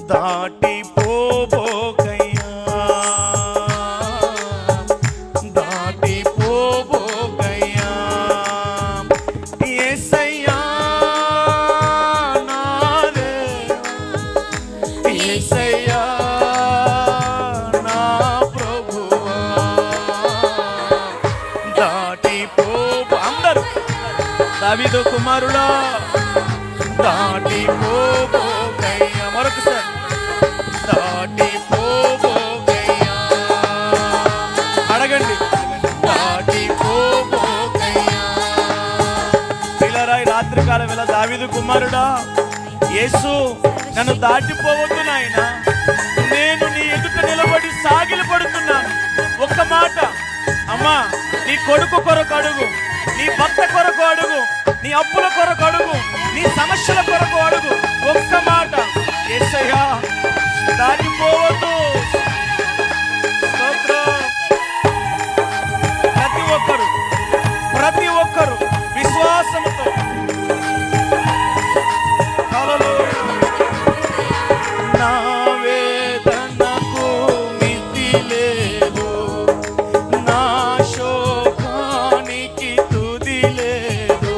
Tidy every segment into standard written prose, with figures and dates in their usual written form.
దాటిపోబోకయ్యా, దాటిపోబోకయ్యా. యేసయ్యా నా దేవా, యేసయ్యా నా ప్రభువా, దాటిపోబో. అందరూ దావీదు కుమారుడా దాటిపోబోకయ్యా. మరొకసారి దాటిపోబోకయ్యా. అడగండి, దాటిపోబోకయ్యా. పిల్లరా, ఈ రాత్రికాలం వేళ దావీదు కుమారుడా, యేసు నన్ను దాటిపోవద్దు నాయనా, నేను నీ ఎదుట నిలబడి సాగిలి పడుతున్నాను. ఒక్క మాట, అమ్మా నీ కొడుకు కొరకు అడుగు, నీ భర్త కొరకు అడుగు, నీ అప్పుల కొరకు అడుగు, నీ సమస్యల కొరకు అడుగు. ఒక్క మాట, యేసయ్యా దాటిపోవద్దు. ప్రతి ఒక్కరు విశ్వాసంతో నా వేదనకు మితి లేదు, నా శోకానికి తుది లేదు,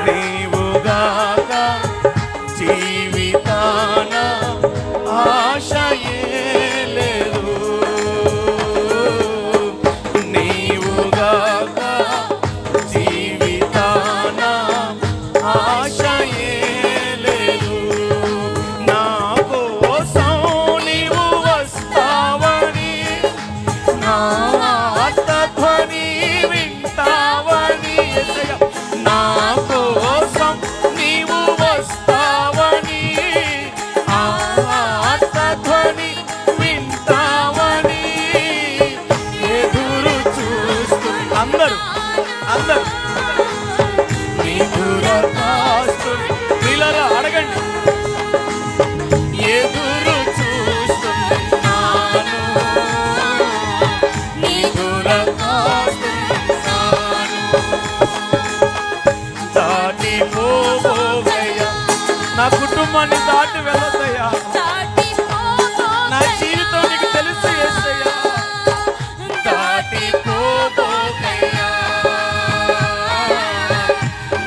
నీవుగాక జీవితాన ఆశయే లేదు, నీవుగాక జీవితాన ఆశయే లేదు. నా కోసం నీవు వస్తావని, నా ఆర్తధ్వని వింటావని, నా కోసం నీవు వస్తావని, ఆ ఆర్తధ్వని వింటావని ఎదురు చూస్తూ అందరూ ఎదురు కాస్తూ పిల్లరా అడగండి, ఎదురు చూస్తున్నాను, ఎదురు కాస్తున్నాను. దాటిపోబోకయ్యా, నా కుటుంబాన్ని దాటి వెళ్ళొద్దయ్యా, నా జీవితం నీకు తెలుసు యేసయ్యా. దాటిపోబోకయ్యా,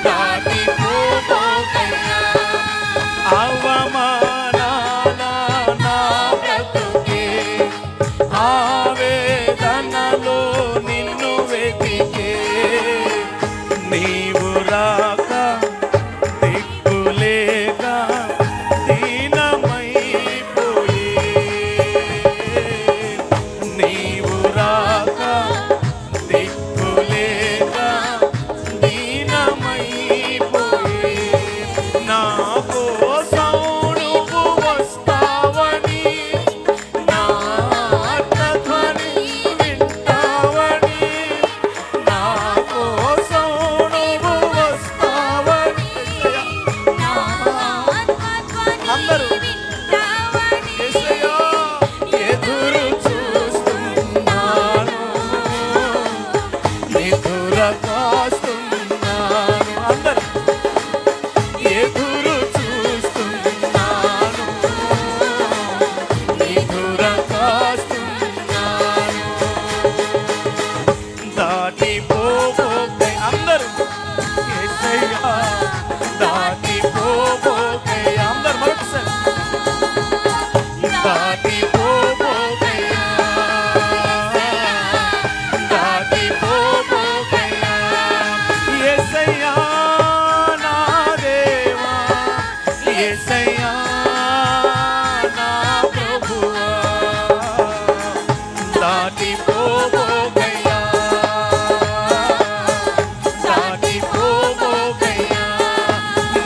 దాటిపోబోకయ్యా. అవమానాల నా బ్రతుకే, ఆవేదనలో నిన్ను వెతికే, నీవు రాక దిక్కులేక దీనమైపోయే, నీవు రాక దిక్కులేక దీనమైపోయే, నా కోసం నువ్వు వస్తావని, నా ఆర్తధ్వని వింటావని, నా కోసం నువ్వు వస్తావని. అందరూ యేసయ్యా ఎదురు చూస్తున్నాను, ఎదురు కాస్తున్నాను. అందరూ ఎదురు చూస్తున్నాను, ఎదురు కాస్తున్నాను. దాటిపోబోకై అందరూ యేసయ్యా దాటిపోబోకై. అందరూ మరొకసారి దాటిపోబోకయ్యా, దాటిపోబోకయ్యా. యేసయ్యా నా దేవా, యేసయ్యా నా ప్రభువా, దాటిపోబోకయ్యా, దాటిపోబోకయ్యా.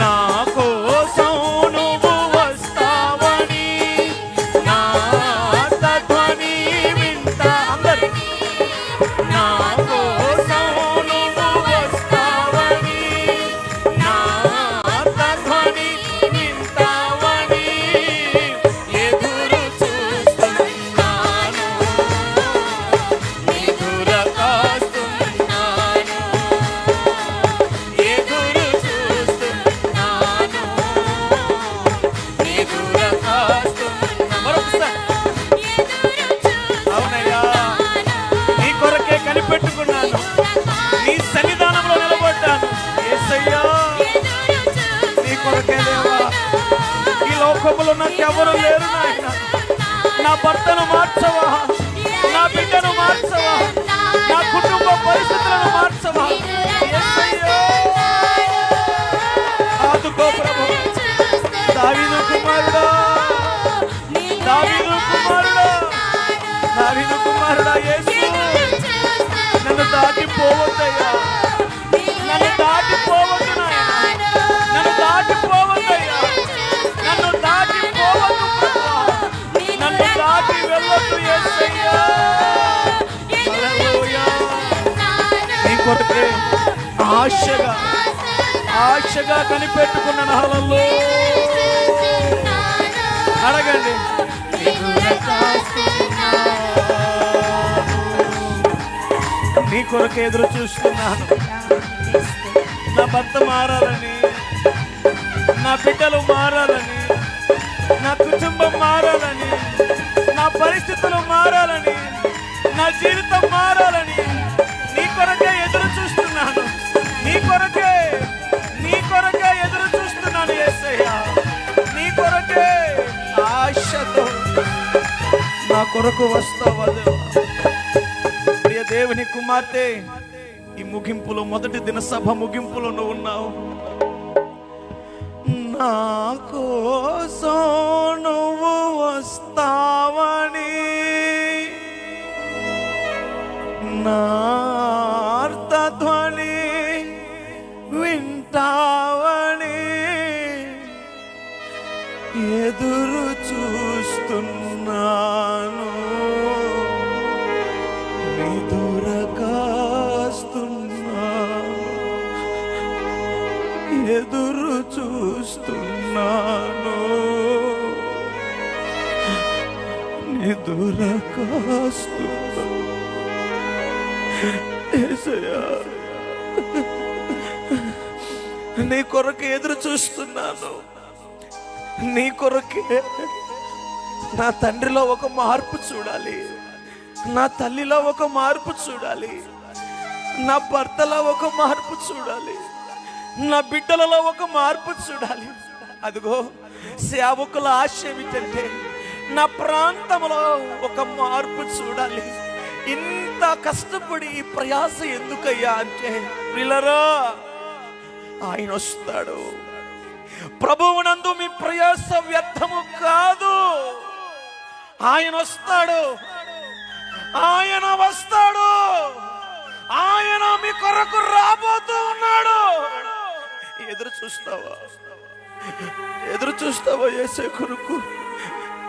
నా కోసం నువ్వు వస్తావని, నా ఆర్తధ్వని వింటా. అందరూ నా కోసం నువ్వు వస్తావని, నా ఆర్తధ్వని వింటావని. లోకములో నాకెవరు లేరు నాయన. నా భర్తను మార్చవా, నా బిడ్డను మార్చవా, నా కుటుంబ పరిస్థితులను మార్చవా. యేసయ్యా ఆదుకో ప్రభు. దావీదు కుమారుడా, దావీదు కుమారుడా, దావీదు కుమారుడా యేసు, నన్ను దాటిపోవద్దయ్యా, నన్ను దాటిపోవద్దు నాయన, నన్ను దాటిపోవద్దయ్యా, నన్ను దాటిపోవద్దు ప్రభువా, నన్ను దాటి వెళ్ళొద్దు యేసయ్యా. హల్లెలూయా. నీ కొరకే ఆశగా కనిపెట్టుకున్నాను. హల్లెలూయా. అడగండి. నీ కొరకు ఎదురు చూస్తున్నాను. నా భర్త మారాలని, నా బిడ్డలు మారాలని, నా కుటుంబం మారాలని, నా పరిస్థితులు మారాలని, నా జీవితం మారాలని నీ కొరకే ఎదురు చూస్తున్నాను. నీ కొరకే ఎదురు చూస్తున్నాను యేసయ్యా. నీ కొరకే ఆశతో నా కొరకు వస్తావా దేవా. ప్రియ దేవుని కుమార్తె, ఈ ముగింపులో, మొదటి దిన సభ ముగింపులో నువ్వు ఉన్నావు. నా కోసం నువ్వు వస్తావని, నా ఆర్తధ్వని వింటావని ఎదురు చూస్తున్నాను. ఎదురు చూస్తున్నాను. నిదురకాస్తున్నా యేసయ్యా, నీ కొరకు ఎదురు చూస్తున్నాను. నీ కొరకే నా తండ్రిలో ఒక మార్పు చూడాలి, నా తల్లిలో ఒక మార్పు చూడాలి, నా భర్తలో ఒక మార్పు చూడాలి, నా బిడ్డలలో ఒక మార్పు చూడాలి. అదిగో సేవకుల ఆశ ఏమిటంటే నా ప్రాంతంలో ఒక మార్పు చూడాలి. ఇంత కష్టపడి ఈ ప్రయాస ఎందుకయ్యా అంటే, ప్రియులారా ఆయన వస్తాడు. ప్రభువునందు మీ ప్రయాస వ్యర్థము కాదు. ఆయన వస్తాడు, ఆయన వస్తాడు, ఆయన మీ కొరకు రాబోతూ ఉన్నాడు. ఎదురు చూస్తావా యేసే కొరకు?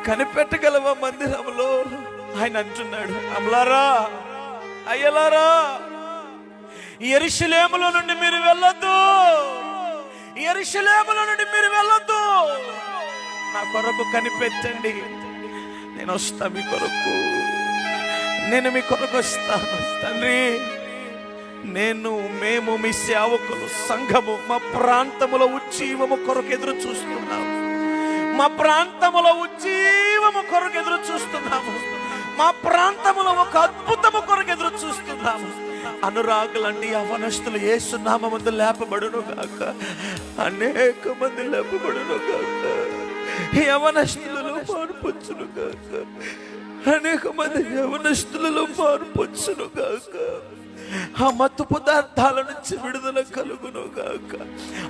కనిపెట్టగలవా మందిరంలో? ఆయన అంటున్నాడు, అమలారా, అయ్యలారా, యెరూషలేములో నుండి మీరు వెళ్ళొద్దు, యెరూషలేములో నుండి మీరు వెళ్ళొద్దు. నా కొరకు కనిపెట్టండి, నేను వస్తా మీ కొరకు, నేను మీ కొరకు వస్తాను. తండ్రి, మేము మీ సేవకులు సంఘము మా ప్రాంతములో ఉజ్జీవము కొరకు ఎదురు చూస్తున్నాము. మా ప్రాంతములో ఉజ్జీవము కొరకు ఎదురు చూస్తున్నాము. మా ప్రాంతములో ఒక అద్భుతము కొరకు ఎదురు చూస్తున్నాము. అనురాగులండి యవ్వనస్తులు యేసు నామమున లేపబడును గాక, అనేక మంది లేపబడును గాక, యవ్వనస్తులలో మార్పొచ్చును గాక, అనేక మంది యవ్వనస్తులలో మార్పొచ్చును గాక. ఆ మత్తు పదార్థాల నుంచి విడుదల కలుగును గాక,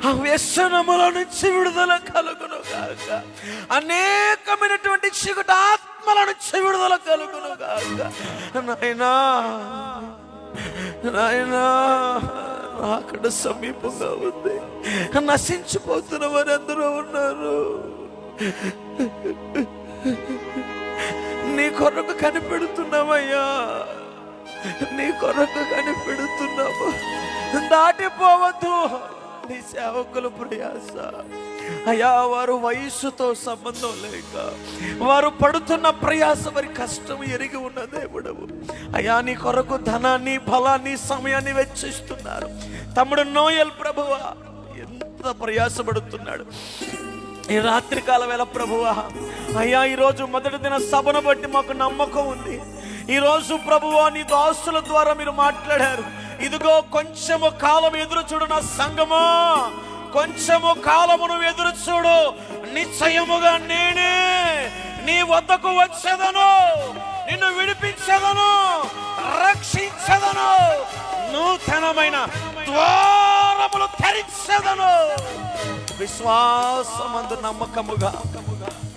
ఆ వ్యసనముల నుంచి విడుదల కలుగును గాక, అనేకమైనటువంటి చీకటి ఆత్మల నుంచి విడుదల కలుగును గాక. నాయనా, నాయనా, అక్కడ సమీపంగా ఉంది. నశించిపోతున్న వారు ఎందరో ఉన్నారు. నీ కొరకు కనిపెడుతున్నామయ్యా, నీ కొరకు కనిపెడుతున్నాము. దాటిపోవద్దు నీ సేవకుల ప్రయాస. అయ్యా, వారు వయస్సుతో సంబంధం లేక వారు పడుతున్న ప్రయాస, వారి కష్టం ఎరిగి ఉన్న దేవుడవు. అయ్యా, నీ కొరకు ధనాన్ని, బలాన్ని, సమయాన్ని వెచ్చిస్తున్నారు. తమ్ముడు నోయల్ ప్రభువా ఎంత ప్రయాసపడుతున్నాడు ఈ రాత్రికాల వేళ ప్రభువా. అయ్యా, ఈరోజు మొదటి దిన సభను బట్టి మాకు నమ్మకం ఉంది. ఈరోజు ప్రభువా, నీ దాసుల ద్వారా మీరు మాట్లాడారు. ఇదిగో కొంచెము కాలం ఎదురు చూడు నా సంగమా, కొంచెము కాలము నువ్వు ఎదురు చూడు. నిశ్చయముగా నేనే నీ వద్దకు వచ్చేదను, నిన్ను విడిపించదను, రక్షించదను, నూతనమైన ద్వారములు తెరిచెదను. విశ్వాసమందు నమ్మకముగా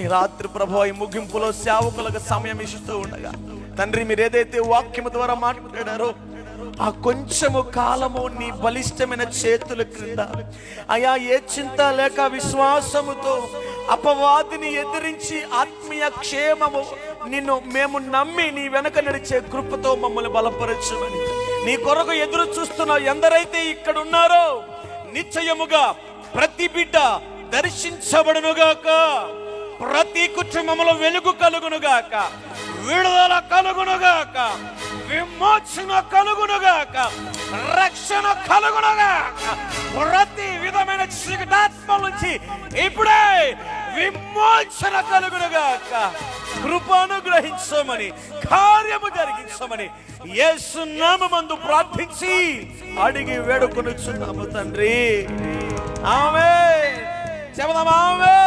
ఈ రాత్రి ప్రభువా ఈ ముగింపులో సేవకులకు సమయం ఇస్తూ ఉండగా తండ్రి, మీరు ఏదైతే వాక్యము ద్వారా మాట్లాడారో ఆ కొంచెము కాలము నీ బలిష్టమైన చేతుల క్రింద అయా ఏ చింత లేక విశ్వాసముతో అపవాదిని ఎదిరించి ఆత్మీయ క్షేమము నిన్ను మేము నమ్మి నీ వెనక నడిచే కృపతో మమ్మల్ని బలపరచుమని నీ కొరకు ఎదురు చూస్తున్న ఎందరైతే ఇక్కడ ఉన్నారో నిశ్చయముగా ప్రతి బిడ్డ దర్శించబడునుగాక, ప్రతి కుటుంబంలో వెలుగు కలుగునుగాక, విడుదల కలుగునుగాక, విమోచన కలుగునుగాక, రక్షణ కలుగునుగాక. ప్రతి విధమైన చీకటాత్మ నుంచి ఇప్పుడే విమోచన కలుగునుగాక. కృపను గ్రహించమని, కార్యము జరిగించమని యేసు నామమందు ప్రార్థించి అడిగి వేడుకొనుచున్నాము తండ్రి. ఆమేన్. చెబుదాం ఆమేన్.